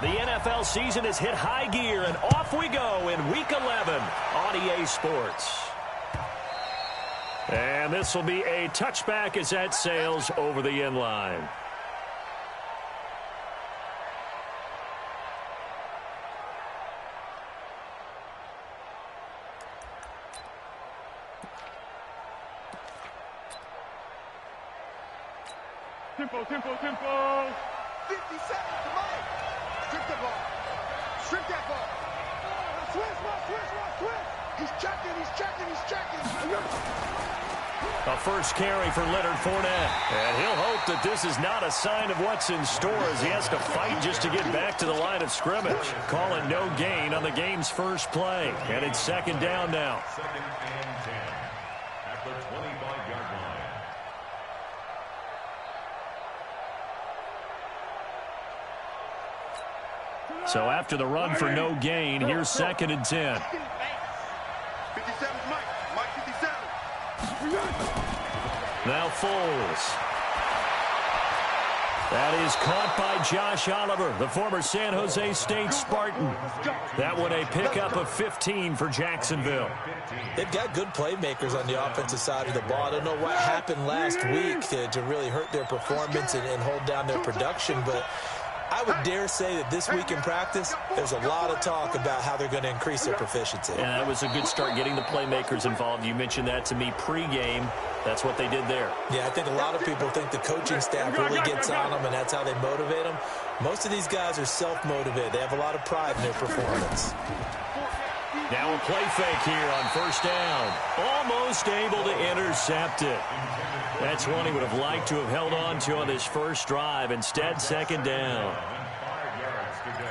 The NFL season has hit high gear, and off we go in Week 11 on EA Sports. And this will be a touchback as that sails over the end line. Tempo, tempo, tempo. 50 seconds, come on. Strip the ball. Strip that ball. Switch. He's checking. A first carry for Leonard Fournette. And he'll hope that this is not a sign of what's in store as he has to fight just to get back to the line of scrimmage. Call it no gain on the game's first play. And it's second down now. Second and 10 at the 25-yard line. So after the run for no gain, here's second and 10. 57 Mike 57. Now Foles. That is caught by Josh Oliver, the former San Jose State Spartan. That one a pickup of 15 for Jacksonville. They've got good playmakers on the offensive side of the ball. I don't know what happened last week to really hurt their performance and hold down their production, but I would dare say that this week in practice, there's a lot of talk about how they're going to increase their proficiency. And that was a good start getting the playmakers involved. You mentioned that to me pregame. That's what they did there. Yeah, I think a lot of people think the coaching staff really gets on them, and that's how they motivate them. Most of these guys are self-motivated. They have a lot of pride in their performance. Now a play fake here on first down. Almost able to intercept it. That's one he would have liked to have held on to on this first drive. Instead, second down. 5 yards to go.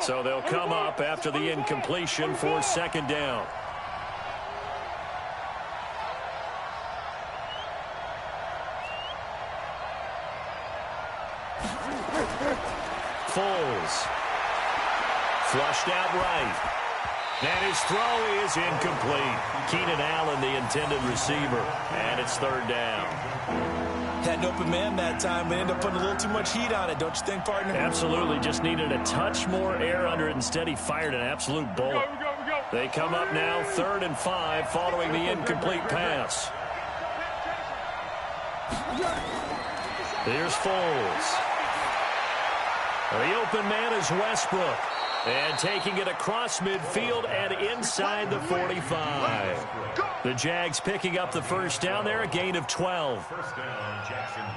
So they'll come up after the incompletion for second down. Foles. Flushed out right. And his throw is incomplete. Keenan Allen, the intended receiver. And it's third down. Had an open man that time, but ended up putting a little too much heat on it, don't you think, partner? Absolutely. Just needed a touch more air under it. Instead, he fired an absolute bullet. They come up now, 3rd and 5, following the incomplete pass. Here's Foles. The open man is Westbrook. And taking it across midfield and inside the 45. The Jags picking up the first down there, a gain of 12.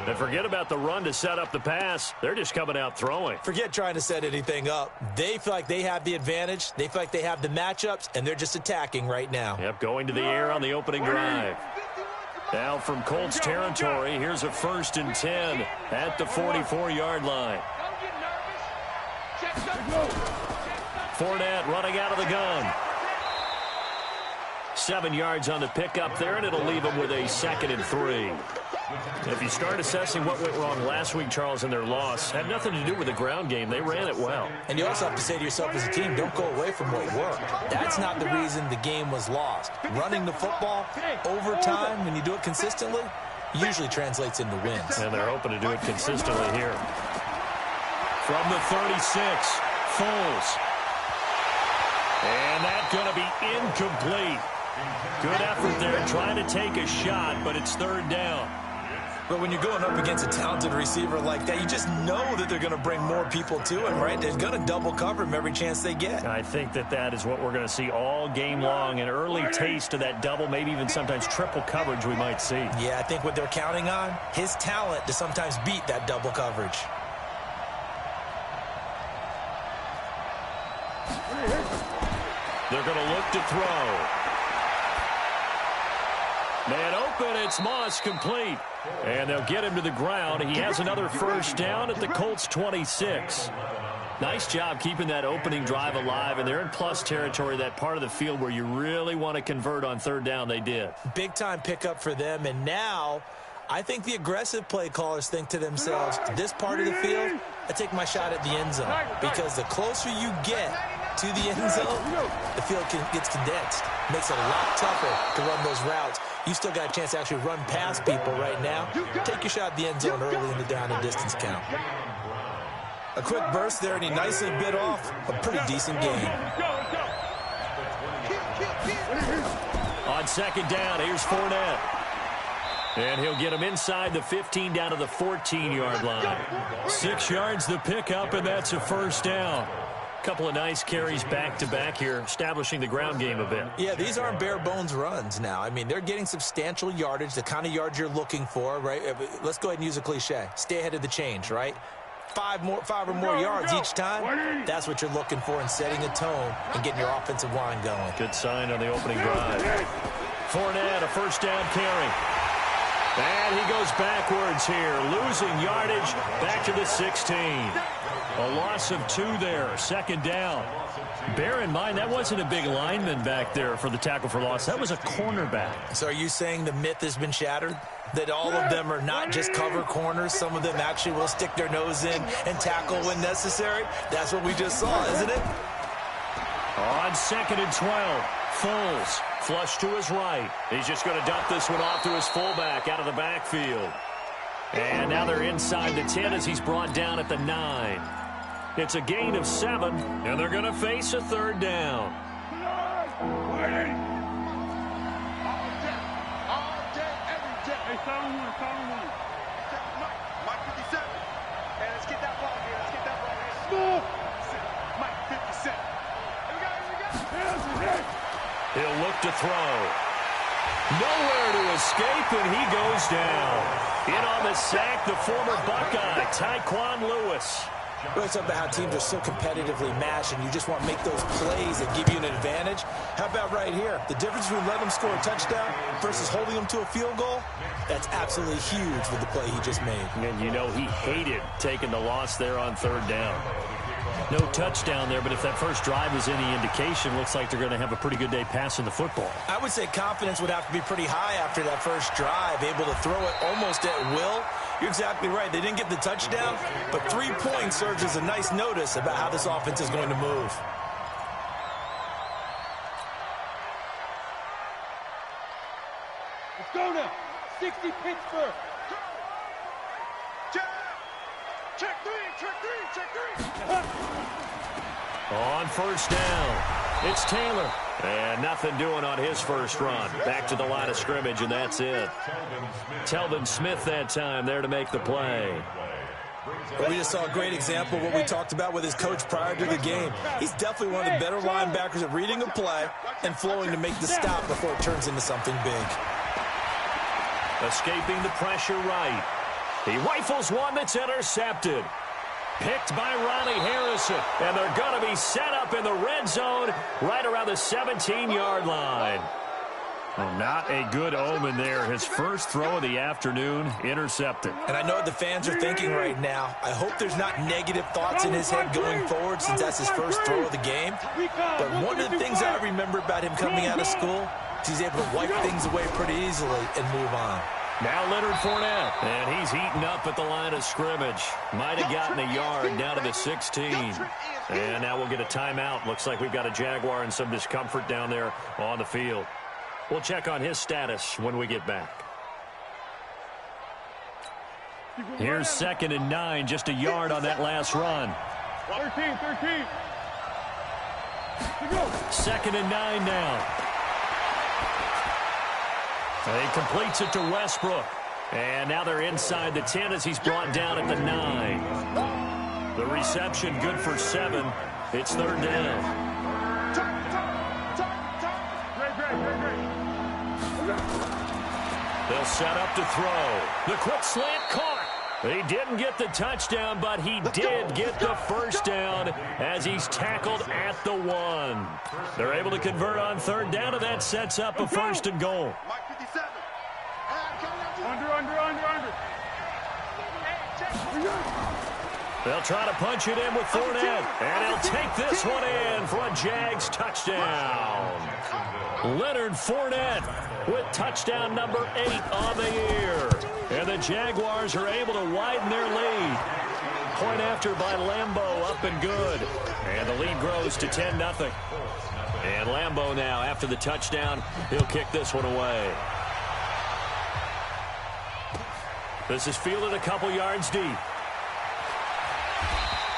And forget about the run to set up the pass. They're just coming out throwing. Forget trying to set anything up. They feel like they have the advantage. They feel like they have the matchups, and they're just attacking right now. Yep, going to the air on the opening drive. Now from Colts territory, here's a 1st and 10 at the 44-yard line. Fournette running out of the gun. 7 yards on the pickup there, and it'll leave him with a 2nd and 3. If you start assessing what went wrong last week, Charles, in their loss, had nothing to do with the ground game. They ran it well. And you also have to say to yourself as a team, don't go away from what worked. That's not the reason the game was lost. Running the football over time, when you do it consistently, usually translates into wins. And they're hoping to do it consistently here. From the 36, Foles. And that's going to be incomplete. Good effort there trying to take a shot, but it's 3rd down. But when you're going up against a talented receiver like that, you just know that they're going to bring more people to him, right? They're going to double cover him every chance they get. I think that is what we're going to see all game long. An early taste of that double, maybe even sometimes triple coverage we might see. Yeah, I think what they're counting on, his talent to sometimes beat that double coverage. They're going to look to throw. Man open, it's Moss, complete. And they'll get him to the ground. He has another first down at the Colts 26. Nice job keeping that opening drive alive, and they're in plus territory, that part of the field where you really want to convert on 3rd down. They did. Big-time pickup for them, and now I think the aggressive play callers think to themselves, this part of the field, I take my shot at the end zone. Because the closer you get, to the end zone, the field gets condensed. Makes it a lot tougher to run those routes. You still got a chance to actually run past people right now. Take your shot at the end zone early in the down and distance count. A quick burst there, and he nicely bit off a pretty decent game. On second down, here's Fournette. And he'll get him inside the 15 down to the 14-yard line. 6 yards the pickup, and that's a first down. Couple of nice carries back-to-back here, establishing the ground game a bit. Yeah, these aren't bare-bones runs now. I mean, they're getting substantial yardage, the kind of yards you're looking for, right? Let's go ahead and use a cliche. Stay ahead of the change, right? 5 or more yards each time, that's what you're looking for in setting a tone and getting your offensive line going. Good sign on the opening drive. Fournette, a first down carry. And he goes backwards here, losing yardage back to the 16. A loss of 2 there, second down. Bear in mind, that wasn't a big lineman back there for the tackle for loss. That was a cornerback. So are you saying the myth has been shattered? That all of them are not just cover corners? Some of them actually will stick their nose in and tackle when necessary? That's what we just saw, isn't it? On second and 12, Foles flush to his right. He's just going to dump this one off to his fullback out of the backfield. And now they're inside the 10 as he's brought down at the 9. It's a gain of 7, and they're going to face a third down. Mike 57. Hey, let's get that ball here. Let's get that ball here. Mike 57. Here we go. He'll look to throw. Nowhere to escape, and he goes down. In on the sack, the former Buckeye, Tyquan Lewis. We're talking about how teams are so competitively matched, and you just want to make those plays that give you an advantage. How about right here? The difference between letting them score a touchdown versus holding them to a field goal, that's absolutely huge with the play he just made. And you know he hated taking the loss there on third down. No touchdown there, but if that first drive is any indication, looks like they're going to have a pretty good day passing the football. I would say confidence would have to be pretty high after that first drive, able to throw it almost at will. You're exactly right. They didn't get the touchdown, but 3 points serves as a nice notice about how this offense is going to move. Let's go now. 60 Pittsburgh. Check 3, check 3, check 3. On first down, it's Taylor. And nothing doing on his first run. Back to the line of scrimmage, and that's it. Telvin Smith that time there to make the play. Well, we just saw a great example of what we talked about with his coach prior to the game. He's definitely one of the better linebackers at reading a play and flowing to make the stop before it turns into something big. Escaping the pressure right. He rifles one that's intercepted. Picked by Ronnie Harrison. And they're going to be set up in the red zone right around the 17-yard line. Well, not a good omen there. His first throw of the afternoon intercepted. And I know what the fans are thinking right now. I hope there's not negative thoughts in his head going forward since that's his first throw of the game. But one of the things I remember about him coming out of school is he's able to wipe things away pretty easily and move on. Now Leonard Fournette, and he's eaten up at the line of scrimmage. Might have gotten a yard down to the 16. And now we'll get a timeout. Looks like we've got a Jaguar and some discomfort down there on the field. We'll check on his status when we get back. Here's 2nd and 9, just a yard on that last run. 13. 2nd and 9 now. He completes it to Westbrook. And now they're inside the 10 as he's brought down at the 9. The reception good for 7. It's 3rd down. They'll set up to throw. The quick slant caught. He didn't get the touchdown, but he did get the first down as he's tackled at the 1. They're able to convert on 3rd down, and that sets up a 1st and goal. They'll try to punch it in with Fournette, and he'll take this one in for a Jags touchdown. Leonard Fournette with touchdown number 8 on the year. And the Jaguars are able to widen their lead. point after by Lambeau, up and good. And the lead grows to 10-0. And Lambeau now, after the touchdown, he'll kick this one away. This is fielded a couple yards deep.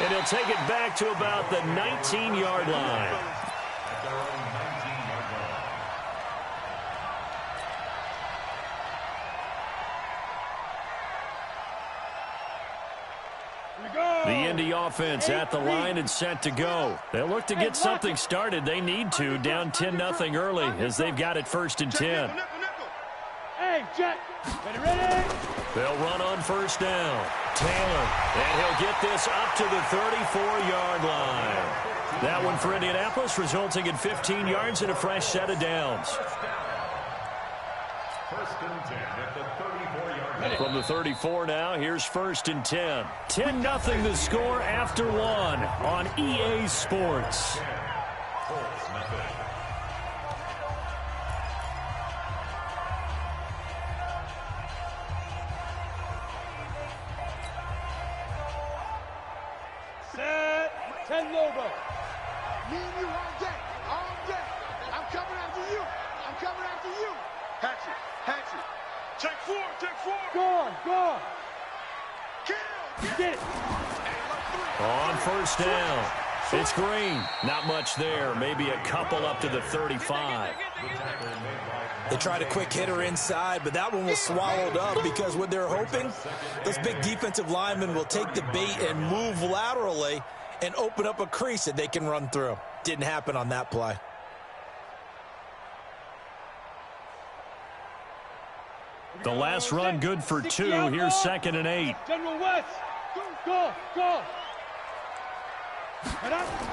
And he'll take it back to about the 19-yard line. The Indy offense at the line and set to go. They'll look to get something started. They need to, down 10-0 early as they've got it 1st and 10. Hey, Jack, ready? They'll run on first down. Taylor, and he'll get this up to the 34-yard line. That one for Indianapolis, resulting in 15 yards and a fresh set of downs. 1st and 10 at the 34-yard line. From the 34 now, here's 1st and 10. 10-0 the score after one on EA Sports. Colts, nothing. Set. 10 Lobo. Me and you all day. All day. I'm coming after you. I'm coming after you. Hatchet. Hatchet. Check 4. Check 4. Go on. Kill. Get it. On first down, it's Green. Not much there. Maybe a couple up to the 35. They tried a quick hitter inside, but that one was swallowed up because what they're hoping, those big defensive linemen will take the bait and move laterally and open up a crease that they can run through. Didn't happen on that play. The last run good for 2. Here's 2nd and 8. General West. Go.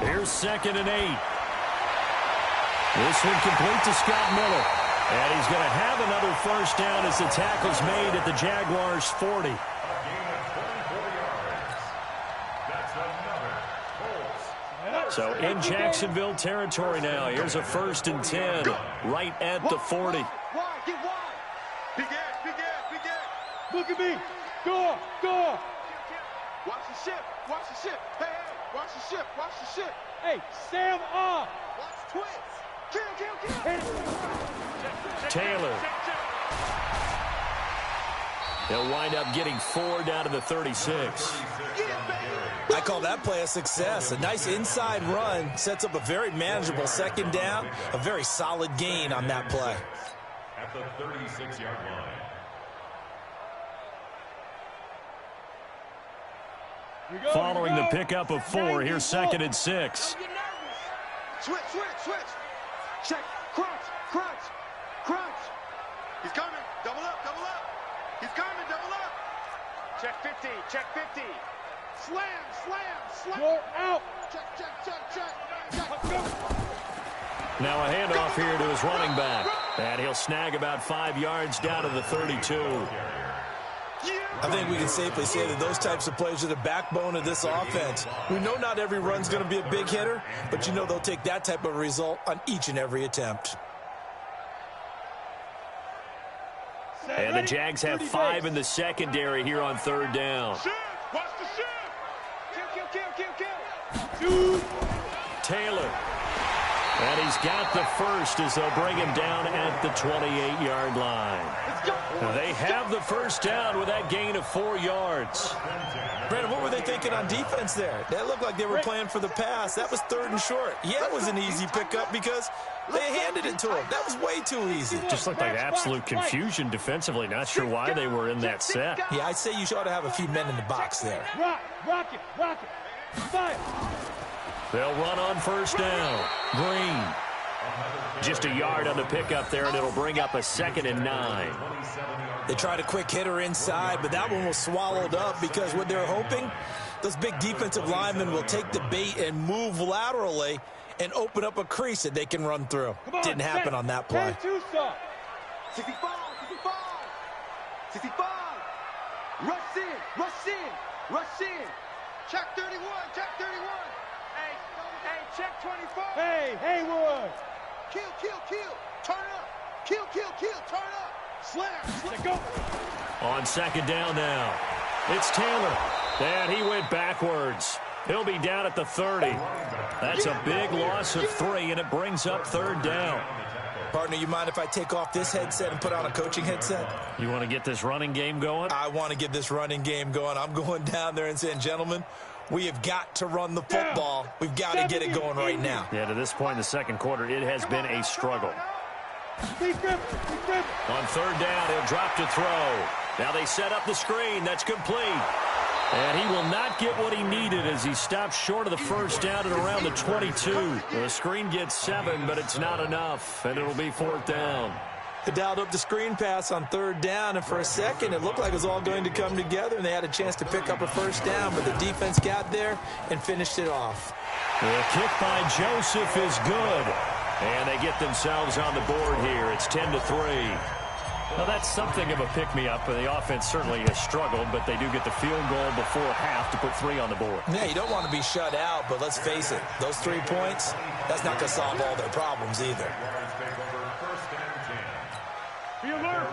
Here's 2nd and 8. This one complete to Scott Miller. And he's going to have another first down as the tackle's made at the Jaguars' 40. So in Jacksonville territory now. Here's a 1st and 10 right at the 40. Wide, get wide. Big ass. Look at me. Go. Watch the ship. Hey, watch the ship. Hey, Sam off. Watch twins. Kill. Taylor. They'll wind up getting 4 down to the 36. I call that play a success. A nice inside run sets up a very manageable 2nd down. A very solid gain on that play. At the 36-yard line. Following the pickup of 4, here's 2nd and 6. Switch. Check. Crunch. He's coming. Double up. He's coming. Double up. Check 50. Slam. You're out. Check. Now a handoff here to his running back. And he'll snag about 5 yards down to the 32. I think we can safely say that those types of plays are the backbone of this offense. We know not every run's going to be a big hitter, but you know they'll take that type of result on each and every attempt. And the Jags have 5 in the secondary here on 3rd down. Watch the ship. Kill. Taylor. And he's got the first as they'll bring him down at the 28-yard line. They have the first down with that gain of 4 yards. Brandon, what were they thinking on defense there? That looked like they were playing for the pass. That was 3rd and short. Yeah, it was an easy pickup because they handed it to him. That was way too easy. Just looked like absolute confusion defensively. Not sure why they were in that set. Yeah, I'd say you ought to have a few men in the box there. Rock it. Fire. They'll run on first down. Green. Just a yard on the pickup there, and it'll bring up a 2nd and 9. They tried a quick hitter inside, but that one was swallowed up because what they're hoping, those big defensive linemen will take the bait and move laterally and open up a crease that they can run through. Didn't happen on that play. 65. Rush in. Check 31. Hey, check 24. Hey, Haywood. Kill. Turn up. Kill. Turn up. Slam. Go. On 2nd down now. It's Taylor. And he went backwards. He'll be down at the 30. That's a big loss of 3, and it brings up 3rd down. Partner, you mind if I take off this headset and put on a coaching headset? You want to get this running game going? I want to get this running game going. I'm going down there and saying, gentlemen, we have got to run the football. We've got to get it going right now. Yeah, to this point in the second quarter, it has been a struggle. On 3rd down, he'll drop to throw. Now they set up the screen. That's complete. And he will not get what he needed as he stops short of the 1st down at around the 22. The screen gets 7, but it's not enough, and it'll be 4th down. They dialed up the screen pass on 3rd down, and for a second it looked like it was all going to come together, and they had a chance to pick up a 1st down, but the defense got there and finished it off. The kick by Joseph is good, and they get themselves on the board here. It's 10-3. Now, that's something of a pick-me-up. The offense certainly has struggled, but they do get the field goal before half to put 3 on the board. Yeah, you don't want to be shut out, but let's face it, those 3 points, that's not going to solve all their problems either.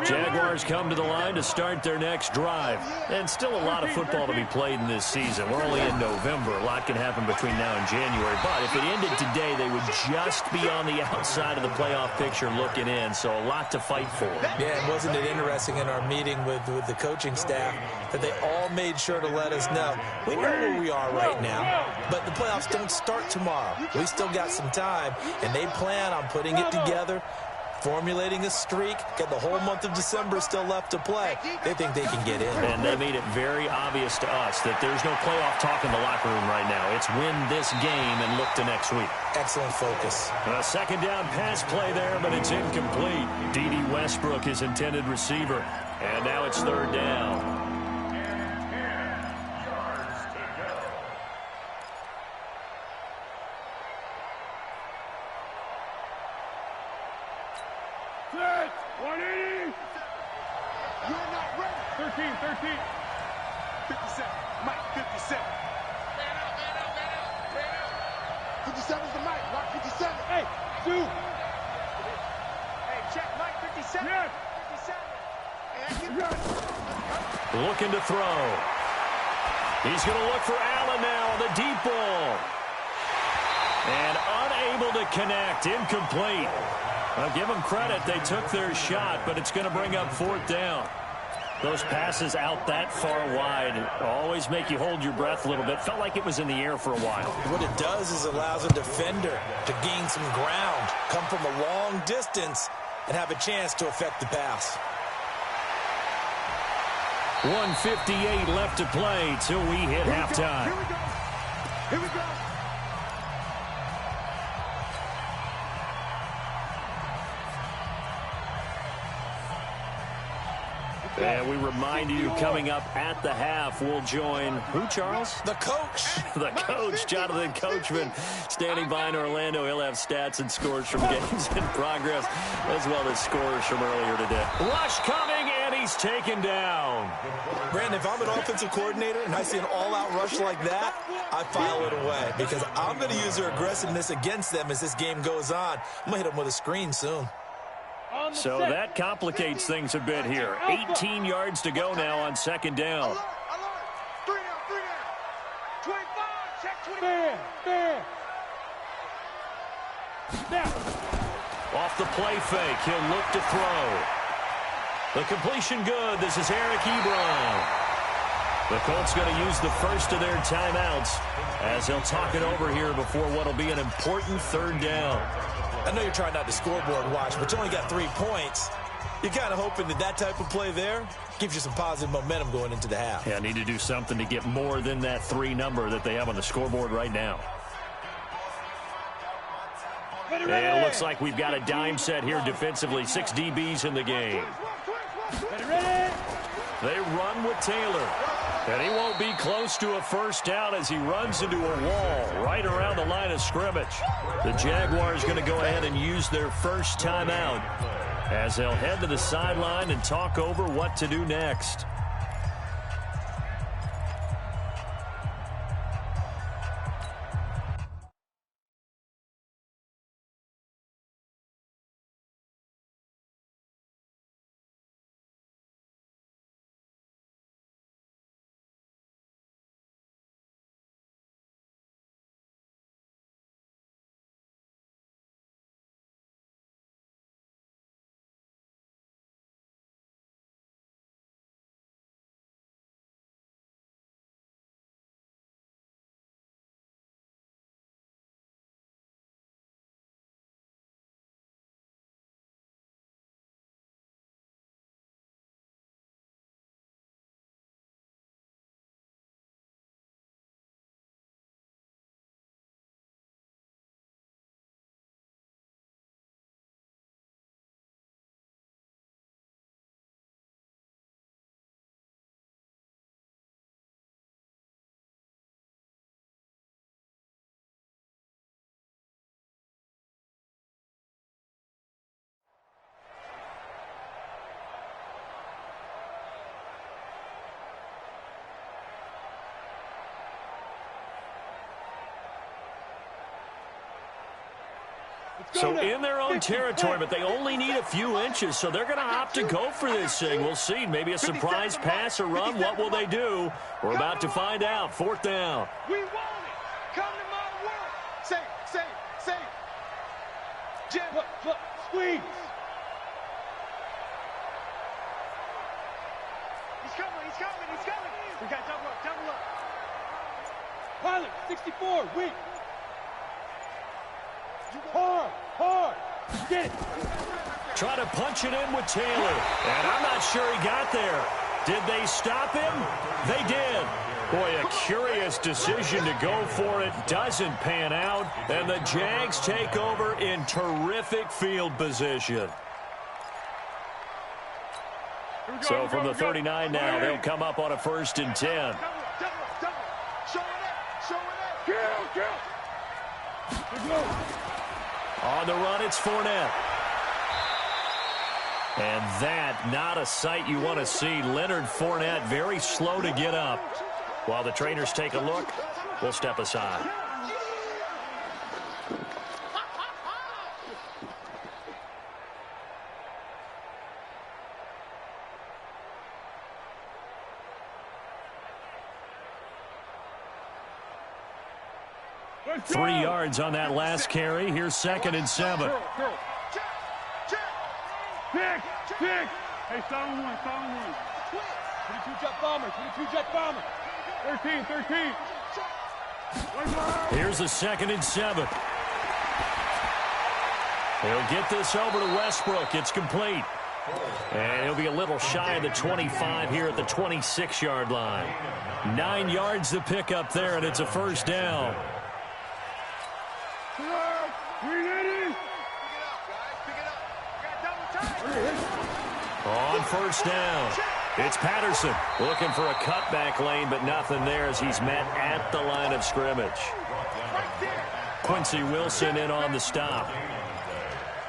Jaguars come to the line to start their next drive. And still a lot of football to be played in this season. We're only in November. A lot can happen between now and January. But if it ended today, they would just be on the outside of the playoff picture looking in. So a lot to fight for. Yeah, and wasn't it interesting in our meeting with the coaching staff that they all made sure to let us know, we know where we are right now, but the playoffs don't start tomorrow. We still got some time, and they plan on putting it together, formulating a streak, got the whole month of December still left to play. They think they can get in. And they made it very obvious to us that there's no playoff talk in the locker room right now. It's win this game and look to next week. Excellent focus. A 2nd down pass play there, but it's incomplete. D.D. Westbrook, his intended receiver. And now it's 3rd down. Looking to throw. He's going to look for Allen now on the deep ball. And unable to connect. Incomplete. I'll give them credit. They took their shot, but it's going to bring up 4th down. Those passes out that far wide always make you hold your breath a little bit. Felt like it was in the air for a while. What it does is allows a defender to gain some ground, come from a long distance, and have a chance to affect the pass. 1:58 left to play till we hit halftime. Here we go. And we remind you, coming up at the half, we'll join who, Charles? The coach. The coach, Jonathan Coachman, standing by in Orlando. He'll have stats and scores from games in progress, as well as scores from earlier today. Rush coming, and he's taken down. Brandon, if I'm an offensive coordinator and I see an all-out rush like that, I file it away because I'm going to use their aggressiveness against them as this game goes on. I'm going to hit them with a screen soon. So that complicates things a bit here. 18 yards to go now on 2nd down. Alert. 3 down. 25. Check 25. Off the play fake, he'll look to throw. The completion good. This is Eric Ebron. The Colts going to use the first of their timeouts as they'll talk it over here before what will be an important 3rd down. I know you're trying not to scoreboard watch, but you only got 3 points. You're kind of hoping that type of play there gives you some positive momentum going into the half. Yeah, need to do something to get more than that 3 number that they have on the scoreboard right now. And it looks like we've got a dime set here defensively. 6 DBs in the game. They run with Taylor. And he won't be close to a 1st down as he runs into a wall right around the line of scrimmage. The Jaguars going to go ahead and use their first timeout as they'll head to the sideline and talk over what to do next. So in their own territory, but they only need a few inches, so they're going to opt to go for this thing. We'll see. Maybe a surprise pass or run. What will they do? We're about to find out. 4th down. We want it. Come to my work. Safe. Jim, look, squeeze. He's coming. We got double up. Pilot, 64, weak. Hard. Get it. Try to punch it in with Taylor. And I'm not sure he got there. Did they stop him? They did. Boy, a curious decision to go for it. Doesn't pan out. And the Jags take over in terrific field position. So from the 39 now, they'll come up on a 1st and 10. Double. Show it up. Kill. On the run, it's Fournette. And that, not a sight you want to see. Leonard Fournette very slow to get up. While the trainers take a look, we'll step aside. Three yards on that last carry. Here's 2nd and 7. Pick. Hey, solid one. 22-jet bomber. 13. Here's a 2nd and 7. He'll get this over to Westbrook. It's complete. And he'll be a little shy of the 25 here at the 26-yard line. 9 yards to pick up there, and it's a 1st down. On 1st down, it's Patterson looking for a cutback lane, but nothing there as he's met at the line of scrimmage. Quincy Wilson in on the stop.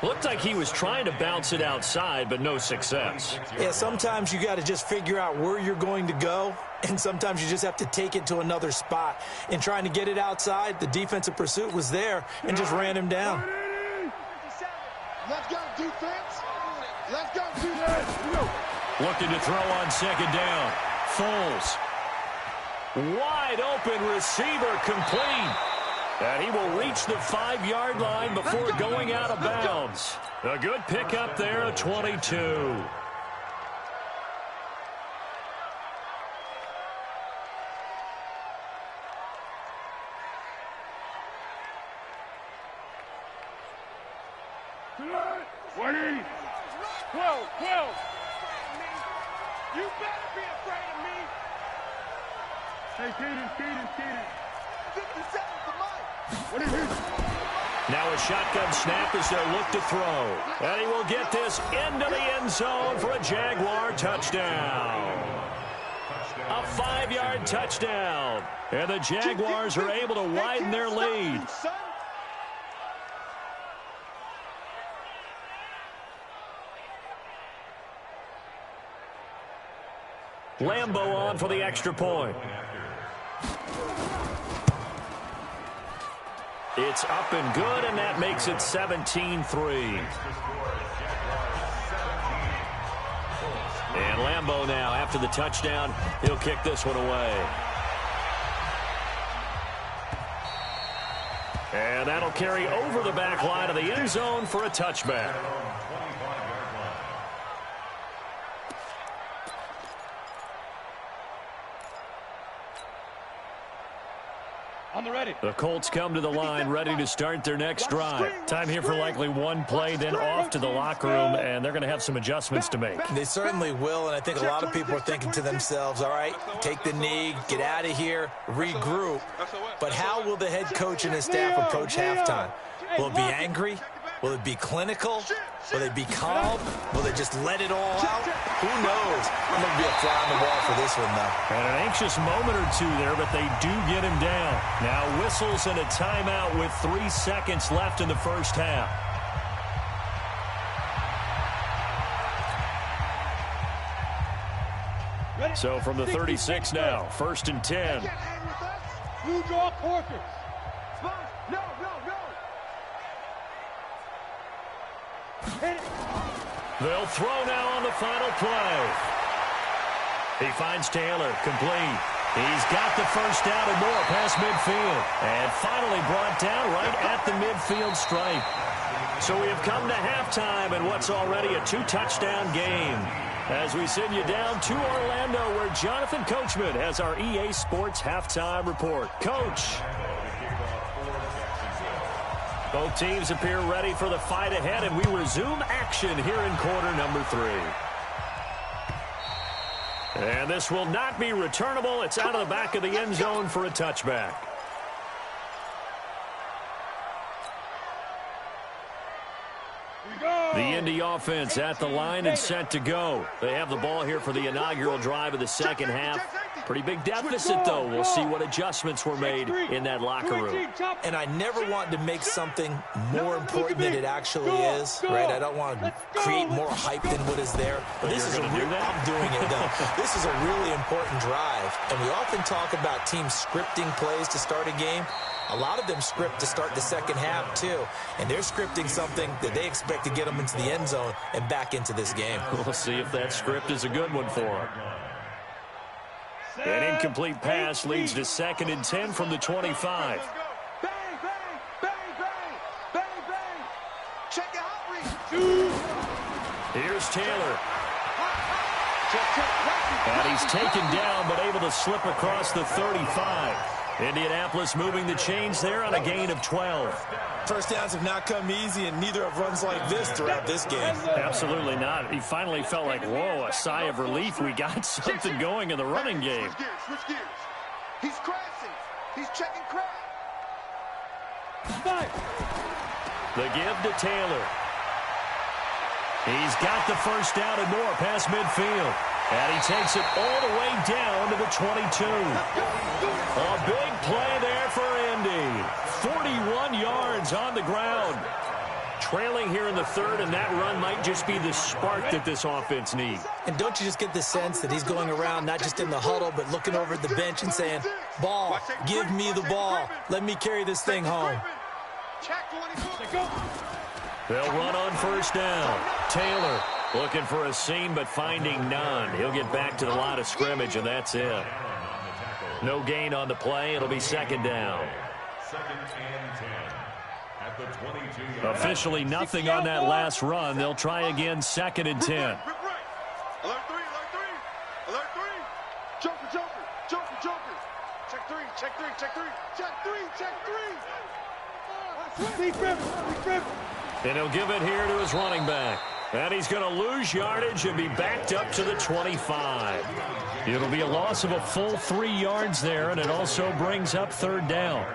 Looked like he was trying to bounce it outside, but no success. Yeah, sometimes you got to just figure out where you're going to go, and sometimes you just have to take it to another spot. In trying to get it outside, the defensive pursuit was there and just ran him down. Let's go, defense. Looking to throw on 2nd down. Foles. Wide open receiver, complete. And he will reach the 5-yard line before going out of bounds. A good pickup there at 22. You better be afraid of me. Hey, Keaton. 57 for Mike. What is this? Now a shotgun snap as they'll look to throw. And he will get this into the end zone for a Jaguar touchdown. A 5-yard touchdown. And the Jaguars are able to widen their lead. Lambo on for the extra point. It's up and good, and that makes it 17-3. And Lambo now, after the touchdown, he'll kick this one away. And that'll carry over the back line of the end zone for a touchback. The Colts come to the line ready to start their next drive. Time here for likely one play, then off to the locker room, and they're going to have some adjustments to make. They certainly will, and I think a lot of people are thinking to themselves, all right, take the knee, get out of here, regroup. But how will the head coach and his staff approach halftime? Will it be angry? Will it be clinical? Will they be calm? Will they just let it all out? Who knows? I'm going to be a fly on the wall for this one, though. And an anxious moment or two there, but they do get him down. Now whistles and a timeout with 3 seconds left in the first half. So from the 36 now, 1st and 10. You draw quarters. No. They'll throw now on the final play. He finds Taylor, complete. He's got the first down and more past midfield. And finally brought down right at the midfield stripe. So we have come to halftime in what's already a 2-touchdown game. As we send you down to Orlando, where Jonathan Coachman has our EA Sports halftime report. Coach. Both teams appear ready for the fight ahead, and we resume action here in quarter number 3. And this will not be returnable. It's out of the back of the end zone for a touchback. The Indy offense at the line and set to go. They have the ball here for the inaugural drive of the second half. Pretty big deficit, though. We'll see what adjustments were made in that locker room. And I never want to make something more important than it actually is, right? I don't want to create more hype than what is there. But this is I'm doing it, though. This is a really important drive. And we often talk about teams scripting plays to start a game. A lot of them script to start the second half, too. And they're scripting something that they expect to get them into the end zone and back into this game. We'll see if that script is a good one for them. An incomplete pass leads to 2nd and 10 from the 25. Bang, bang, bang, bang, bang, bang. Check it out, Here's Taylor. And he's taken down, but able to slip across the 35. Indianapolis moving the chains there on a gain of 12. First downs have not come easy, and neither have runs like this throughout this game. Absolutely not. He finally felt like, whoa, a sigh of relief. We got something going in the running game. Switch gears. He's crashing. He's checking crash. The give to Taylor. He's got the first down and more past midfield. And he takes it all the way down to the 22. A big play there for Indy. 41 yards on the ground. Trailing here in the third, and that run might just be the spark that this offense needs. And don't you just get the sense that he's going around not just in the huddle, but looking over at the bench and saying, ball, give me the ball. Let me carry this thing home. They'll run on first down. Taylor looking for a seam, but finding none. He'll get back to the line of scrimmage, and that's it. No gain on the play. It'll be 2nd down. 2nd and 10 at the 22. Officially nothing on that last run. They'll try again, 2nd and 10. Alert 3, alert 3, alert 3. Joker, joker, joker, joker. Check 3, check 3, check 3, check 3, check 3. And he'll give it here to his running back. And he's going to lose yardage and be backed up to the 25. It'll be a loss of a full 3 yards there, and it also brings up 3rd down.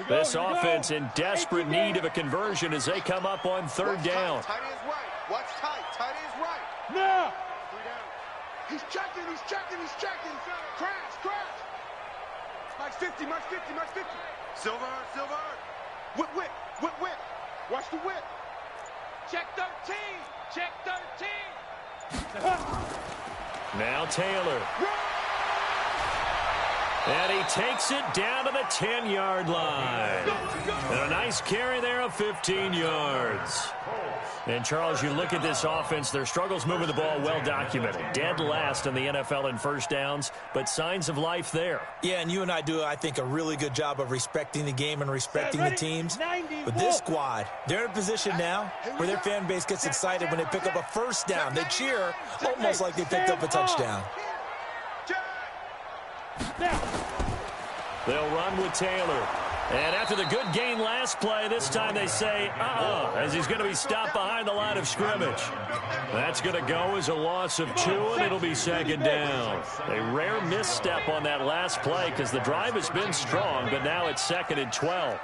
This offense in desperate need of a conversion as they come up on 3rd down. Tight ends right. Watch tight. Tight ends right. Now. He's checking. He's checking. He's checking. Crash. Crash. Mike 50. Mike 50. Mike 50. Silver. Silver. Whip. Whip. Whip. Whip. Watch the whip. Check 13. Check 13. Now Taylor. And he takes it down to the 10-yard line. And a nice carry there of 15 yards. And, Charles, you look at this offense, their struggles moving the ball well documented. Dead last in the NFL in first downs, but signs of life there. Yeah, and you and I do, I think, a really good job of respecting the game and respecting the teams. But this squad, they're in a position now where their fan base gets excited when they pick up a first down. They cheer almost like they picked up a touchdown. They'll run with Taylor. And after the good gain last play, this time they say, as he's going to be stopped behind the line of scrimmage. That's going to go as a loss of 2, and it'll be 2nd down. A rare misstep on that last play because the drive has been strong, but now it's 2nd and 12.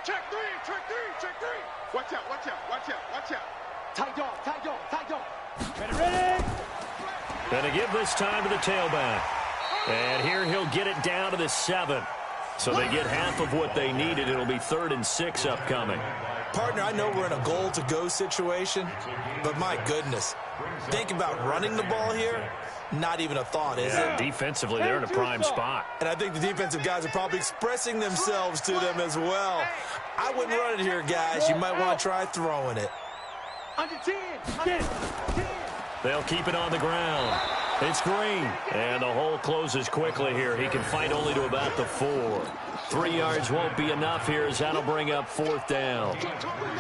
Check 3, check 3, check 3. Watch out, watch out, watch out, watch out. Tight dog, tight dog, tight dog. Ready? Going to give this time to the tailback. And here he'll get it down to the 7. So they get half of what they needed. It'll be 3rd and 6 upcoming. Partner, I know we're in a goal-to-go situation, but my goodness, think about running the ball here. not even a thought, is it? Defensively, they're in a prime spot. And I think the defensive guys are probably expressing themselves to them as well. I wouldn't run it here, guys. You might want to try throwing it. Under 10. 10. They'll keep it on the ground. It's Green. And the hole closes quickly here. He can fight only to about the 4. 3 yards won't be enough here as that'll bring up 4th down.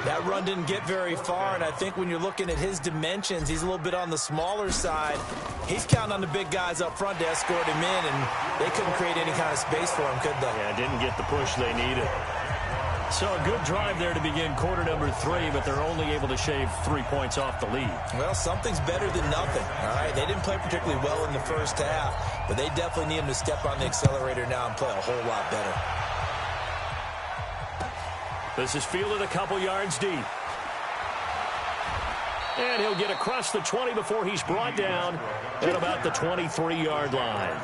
That run didn't get very far, and I think when you're looking at his dimensions, he's a little bit on the smaller side. He's counting on the big guys up front to escort him in, and they couldn't create any kind of space for him, could they? Yeah, didn't get the push they needed. So a good drive there to begin quarter number 3, but they're only able to shave 3 points off the lead. Well, something's better than nothing, all right? They didn't play particularly well in the first half, but they definitely need him to step on the accelerator now and play a whole lot better. This is fielded a couple yards deep. And he'll get across the 20 before he's brought down at about the 23-yard line.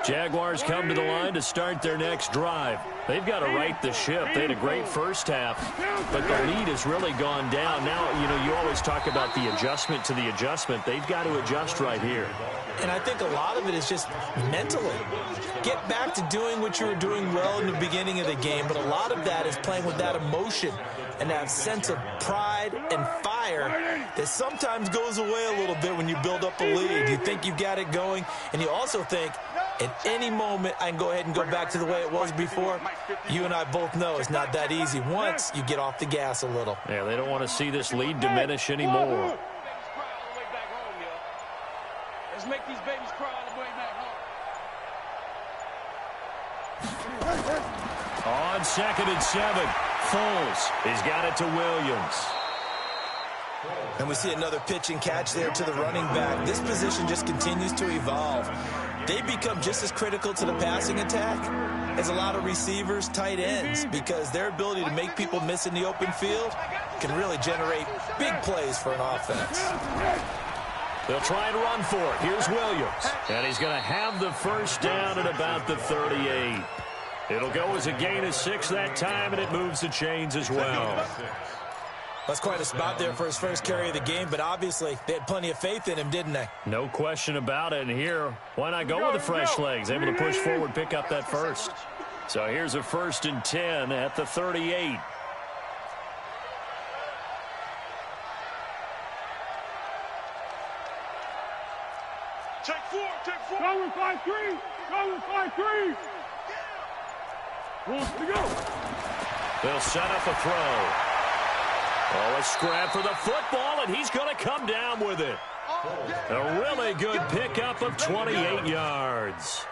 Jaguars come to the line to start their next drive. They've got to right the ship. They had a great first half, but the lead has really gone down. Now, you know, you always talk about the adjustment to the adjustment. They've got to adjust right here. And I think a lot of it is just mentally. Get back to doing what you were doing well in the beginning of the game, but a lot of that is playing with that emotion and that sense of pride and fire that sometimes goes away a little bit when you build up a lead. You think you've got it going, and you also think, at any moment, I can go ahead and go back to the way it was before. You and I both know it's not that easy once you get off the gas a little. Yeah, they don't want to see this lead diminish anymore. Let's make these babies cry all the way back home. On 2nd and 7, Foles. He's got it to Williams. And we see another pitch and catch there to the running back. This position just continues to evolve. They become just as critical to the passing attack as a lot of receivers, tight ends, because their ability to make people miss in the open field can really generate big plays for an offense. They'll try and run for it. Here's Williams. And he's going to have the first down at about the 38. It'll go as a gain of 6 that time, and it moves the chains as well. That's quite a spot there for his first carry of the game, but obviously they had plenty of faith in him, didn't they? No question about it. And here, why not go with the fresh legs? Able to push forward, pick up that first. So here's a 1st and 10 at the 38. Take 4, take 4. Go with 5-3. Go with 5-3. Wants to go. They'll set up a throw. Oh, a scrap for the football, and he's going to come down with it. A really good pickup of 28 yards.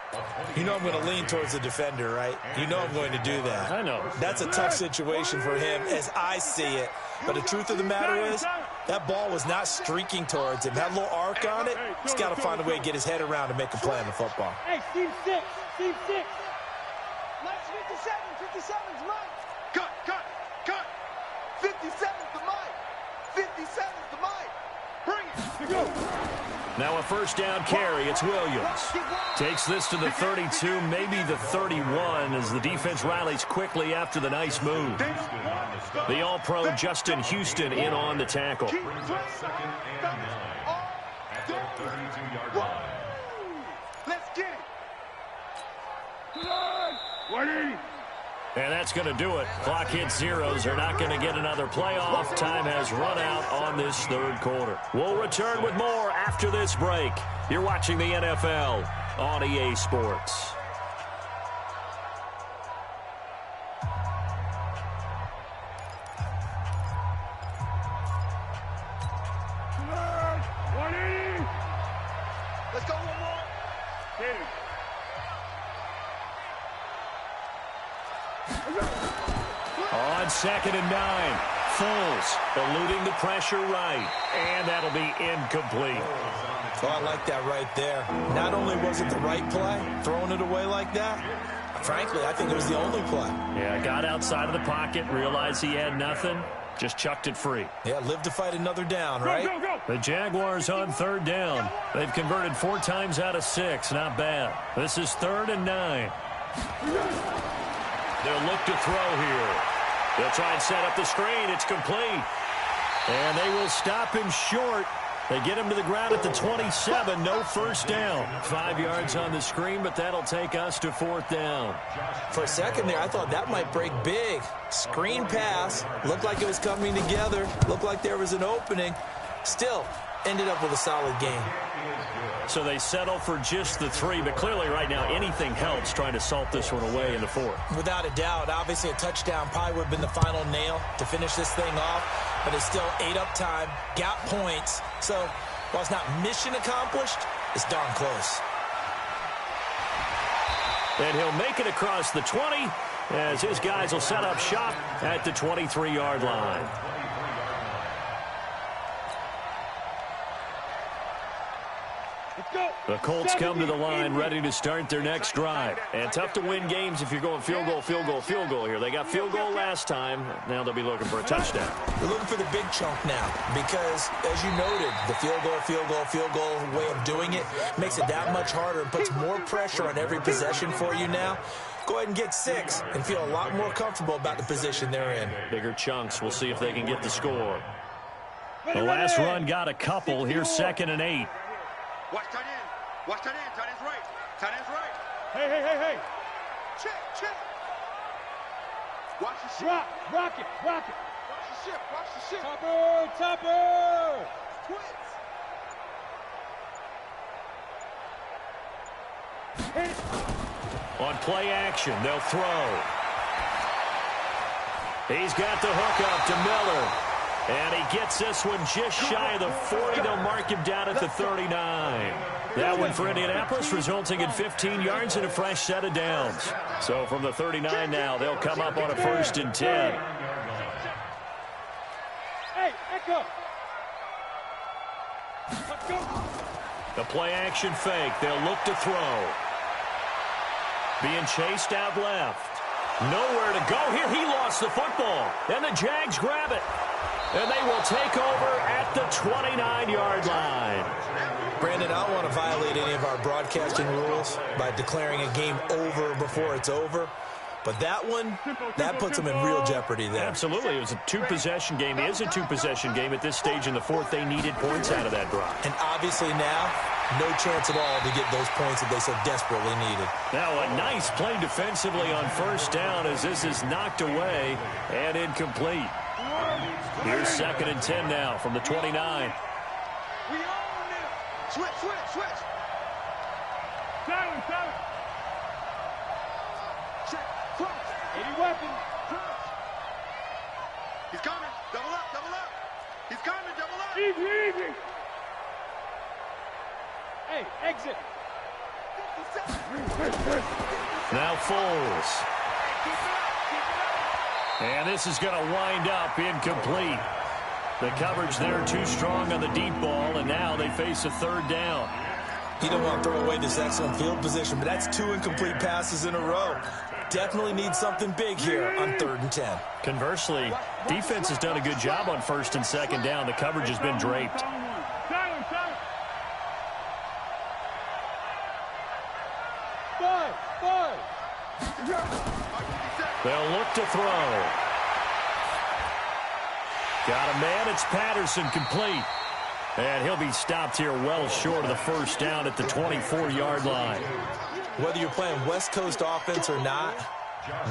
You know I'm going to lean towards the defender, right? You know I'm going to do that. I know. That's a tough situation for him as I see it. But the truth of the matter is, that ball was not streaking towards him. That little arc on it, he's got to find a way to get his head around and make a play on the football. Hey, Steve 6. Steve 6. Let's 57. 57's mine. Cut, cut, cut. 57's the mine. 57's the mine. Bring it. To go. Now a first down carry. It's Williams. Takes this to the 32, maybe the 31, as the defense rallies quickly after the nice move. The All-Pro Justin Houston in on the tackle. Let's get it. 180. And that's going to do it. Clock hits zeros. They're not going to get another playoff. Time has run out on this 3rd quarter. We'll return with more after this break. You're watching the NFL on EA Sports. Let's go one more. On 2nd and 9, Foles eluding the pressure right, and that'll be incomplete. Oh, I like that right there. Not only was it the right play, throwing it away like that, frankly, I think it was the only play. Yeah, got outside of the pocket, realized he had nothing, just chucked it free. Yeah, live to fight another down, right? Go, go, go. The Jaguars on 3rd down. They've converted 4 times out of 6. Not bad. This is 3rd and 9. They'll look to throw here. They'll try and set up the screen. It's complete. And they will stop him short. They get him to the ground at the 27. No first down. 5 yards on the screen, but that'll take us to 4th down. For a second there, I thought that might break big. Screen pass. Looked like it was coming together. Looked like there was an opening. Still, ended up with a solid game. So they settle for just the 3, but clearly right now anything helps trying to salt this one away in the 4th. Without a doubt, obviously a touchdown probably would have been the final nail to finish this thing off, but it's still 8 up time, got points. So while it's not mission accomplished, it's darn close. And he'll make it across the 20 as his guys will set up shop at the 23-yard line. The Colts come to the line ready to start their next drive. And tough to win games if you're going field goal, field goal, field goal here. They got field goal last time. Now they'll be looking for a touchdown. They're looking for the big chunk now because, as you noted, the field goal way of doing it makes it that much harder and puts more pressure on every possession for you now. Go ahead and get 6 and feel a lot more comfortable about the position they're in. Bigger chunks. We'll see if they can get the score. The last run got a couple. Here's 2nd and 8. Watch tight end. Watch tight end. Tight end's right. Tight end's right. Hey. Check. Watch the ship. Rock it. Watch the ship. Topper. Twins. Hit it. On play action, they'll throw. He's got the hook up to Miller. And he gets this one just shy of the 40. They'll mark him down at the 39. That one for Indianapolis, resulting in 15 yards and a fresh set of downs. So from the 39 now, they'll come up on a 1st and 10. Hey, Echo. Let's go. The play action fake. They'll look to throw. Being chased out left. Nowhere to go here. He lost the football. And the Jags grab it. And they will take over at the 29-yard line. Brandon, I don't want to violate any of our broadcasting rules by declaring a game over before it's over. But that one, that puts them in real jeopardy there. Absolutely. It was a 2-possession game. It is a 2-possession game. At this stage in the 4th, they needed points out of that drive. And obviously now, no chance at all to get those points that they so desperately needed. Now a nice play defensively on 1st down as this is knocked away and incomplete. Here's 2nd and 10 now from the 29. We own it. Switch. Silence. Check. Cross. 80 weapons. Cross. He's coming. Double up. He's coming. Double up. Easy. Hey, exit. Now Foles. And this is going to wind up incomplete. The coverage there too strong on the deep ball, and now they face a 3rd down. You don't want to throw away this excellent field position, but that's 2 incomplete passes in a row. Definitely need something big here on 3rd and 10. Conversely, defense has done a good job on 1st and 2nd down. The coverage has been draped. Silence. Five. They'll look to throw. Got a man. It's Patterson, complete. And he'll be stopped here well short of the 1st down at the 24-yard line. Whether you're playing West Coast offense or not,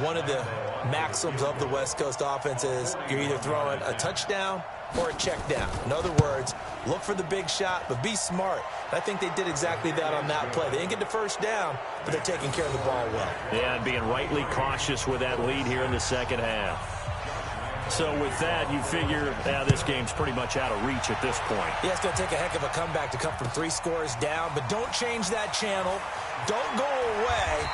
one of the maxims of the West Coast offense is you're either throwing a touchdown or a check down. In other words, look for the big shot, but be smart. I think they did exactly that on that play. They didn't get the 1st down, but they're taking care of the ball well. Yeah, and being rightly cautious with that lead here in the 2nd half. So with that, you figure this game's pretty much out of reach at this point. Yeah, it's going to take a heck of a comeback to come from 3 scores down, but don't change that channel. Don't go away.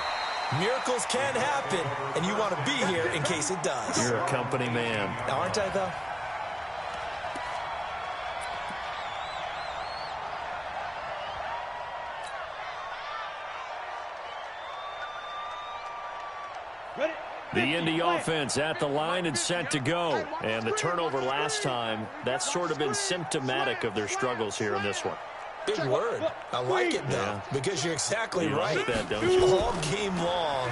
Miracles can happen, and you want to be here in case it does. You're a company man. Aren't I, though? Ready? The Indy offense at the line and set to go. And the turnover last time, that's sort of been symptomatic of their struggles here in this one. Big word. I like it, though, because you're exactly right. Like that, don't you? All game long,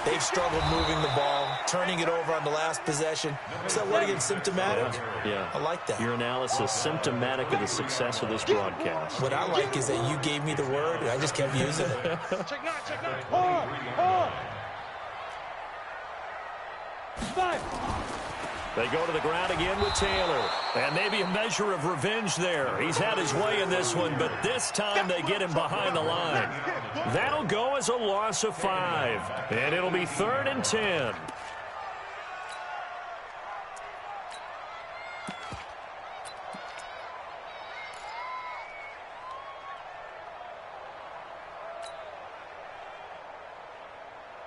they've struggled moving the ball, turning it over on the last possession. Is that word again, symptomatic? Yeah. I like that. Your analysis symptomatic of the success of this broadcast. What I like is that you gave me the word, and I just kept using it. Check 9, check 9. Hard. 5. They go to the ground again with Taylor. And maybe a measure of revenge there. He's had his way in this one, but this time they get him behind the line. That'll go as a loss of 5. And it'll be 3rd and 10.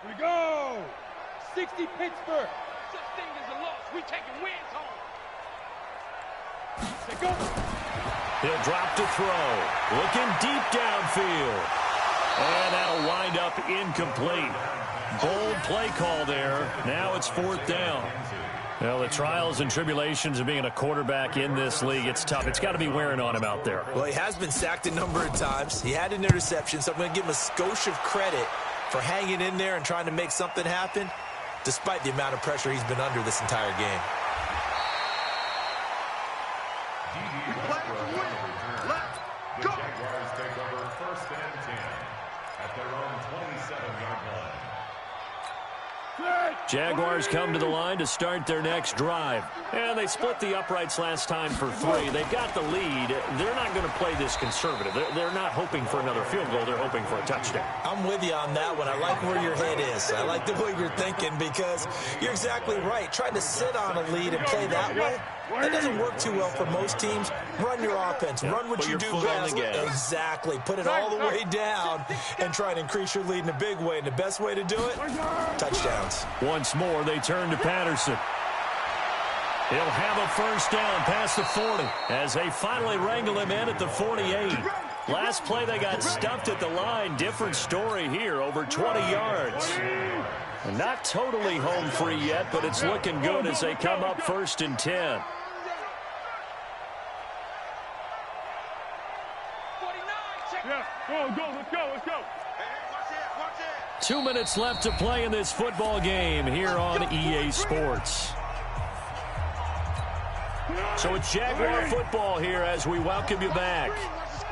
Here we go. 60 Pittsburgh. Such thing as a loss. We taking wins home. Say go. He'll drop to throw. Looking deep downfield. And that'll wind up incomplete. Bold play call there. Now it's 4th down. Well, the trials and tribulations of being a quarterback in this league, it's tough. It's got to be wearing on him out there. Well, he has been sacked a number of times. He had an interception, so I'm going to give him a skosh of credit for hanging in there and trying to make something happen, despite the amount of pressure he's been under this entire game. The Jaguars take over 1st and 10 at their own 27-yard line. Jaguars come to the line to start their next drive. And they split the uprights last time for 3. They've got the lead. They're not going to play this conservative. They're not hoping for another field goal. They're hoping for a touchdown. I'm with you on that one. I like where your head is. I like the way you're thinking because you're exactly right. Trying to sit on a lead and play that way, that doesn't work too well for most teams. Run your offense. Run what you do best. Exactly. Put it all the way down and try and increase your lead in a big way. And the best way to do it, touchdowns. Once more, they turn to Patterson. He'll have a 1st down past the 40 as they finally wrangle him in at the 48. Last play, they got stuffed at the line. Different story here, over 20 yards. And not totally home free yet, but it's looking good as they come up 1st and 10. 49, check. Yeah, go, let's go. Hey, watch it. 2 minutes left to play in this football game here on EA Sports. So it's Jaguar football here as we welcome you back.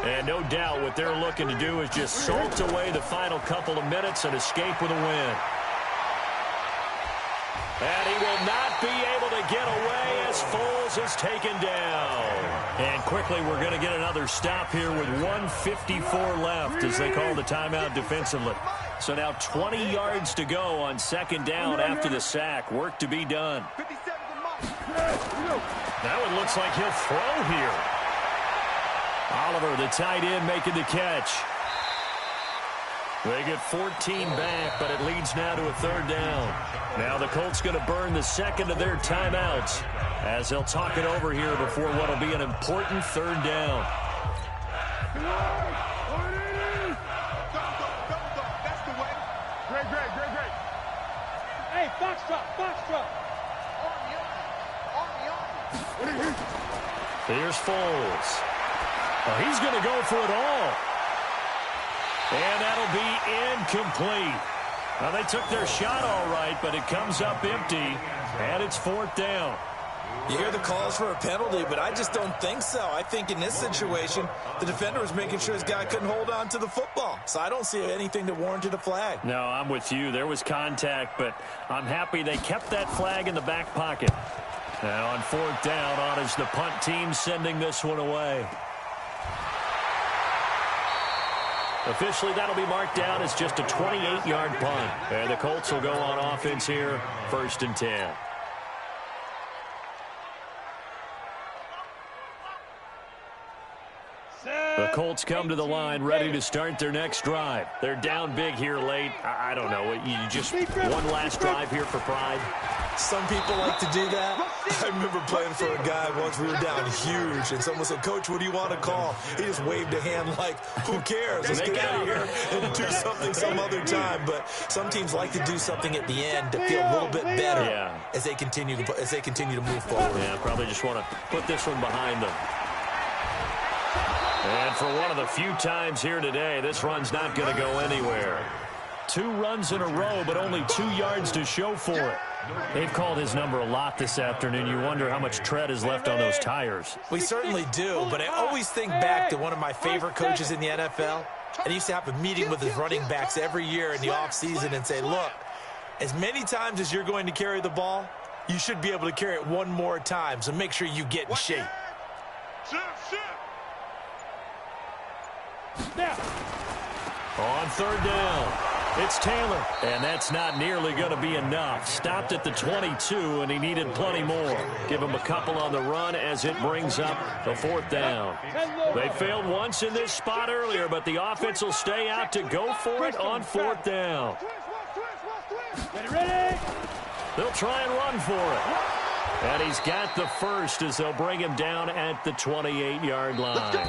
And no doubt what they're looking to do is just salt away the final couple of minutes and escape with a win. And he will not be able to get away as Foles is taken down. And quickly we're going to get another stop here with 1:54 left as they call the timeout defensively. So now 20 yards to go on 2nd down after the sack. Work to be done. That one looks like he'll throw here. Oliver, the tight end, making the catch. They get 14 back, but it leads now to a 3rd down. Now the Colts going to burn the 2nd of their timeouts as they'll talk it over here before what will be an important 3rd down. That's the way. Great. Hey, Foxtrot. Here's Foles. Oh, he's going to go for it all. And that'll be incomplete. Now, they took their shot all right, but it comes up empty, and it's 4th down. You hear the calls for a penalty, but I just don't think so. I think in this situation, the defender was making sure his guy couldn't hold on to the football. So I don't see anything that warranted a flag. No, I'm with you. There was contact, but I'm happy they kept that flag in the back pocket. Now on 4th down, on is the punt team sending this one away. Officially, that'll be marked down as just a 28-yard punt. And the Colts will go on offense here, 1st and 10. The Colts come to the line ready to start their next drive. They're down big here late. I don't know. You just one last drive here for pride. Some people like to do that. I remember playing for a guy once. We were down huge, and someone said, "Coach, what do you want to call?" He just waved a hand like, "Who cares? Let's get out of here and do something some other time." But some teams like to do something at the end to feel a little bit better as they continue to move forward. Yeah, probably just want to put this one behind them. And for one of the few times here today, this run's not going to go anywhere. 2 runs in a row, but only 2 yards to show for it. They've called his number a lot this afternoon. You wonder how much tread is left on those tires. We certainly do, but I always think back to one of my favorite coaches in the NFL. And he used to have a meeting with his running backs every year in the offseason and say, look, as many times as you're going to carry the ball, you should be able to carry it 1 more time, so make sure you get in shape. On 3rd down, it's Taylor, and that's not nearly going to be enough. Stopped at the 22, and he needed plenty more. Give him a couple on the run as it brings up the 4th down. They failed once in this spot earlier, but the offense will stay out to go for it on 4th down. Ready? They'll try and run for it. And he's got the first as they'll bring him down at the 28-yard line.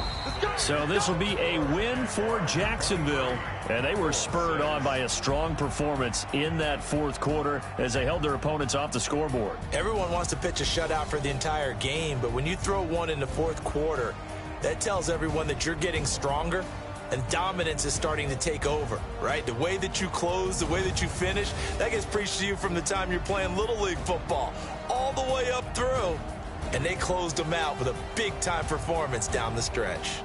So this will be a win for Jacksonville. And they were spurred on by a strong performance in that 4th quarter as they held their opponents off the scoreboard. Everyone wants to pitch a shutout for the entire game, but when you throw one in the 4th quarter, that tells everyone that you're getting stronger and dominance is starting to take over, right? The way that you close, the way that you finish, that gets preached to you from the time you're playing Little League football all the way up through. And they closed them out with a big-time performance down the stretch.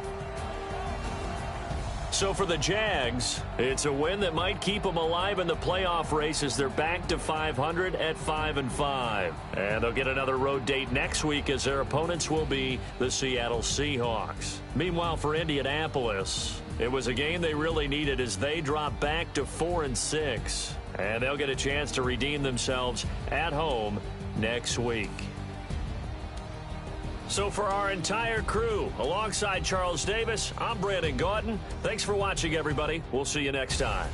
So for the Jags, it's a win that might keep them alive in the playoff race as they're back to 500 at 5-5. And they'll get another road date next week as their opponents will be the Seattle Seahawks. Meanwhile, for Indianapolis, it was a game they really needed as they drop back to 4-6. And they'll get a chance to redeem themselves at home next week. So for our entire crew, alongside Charles Davis, I'm Brandon Gautin. Thanks for watching, everybody. We'll see you next time.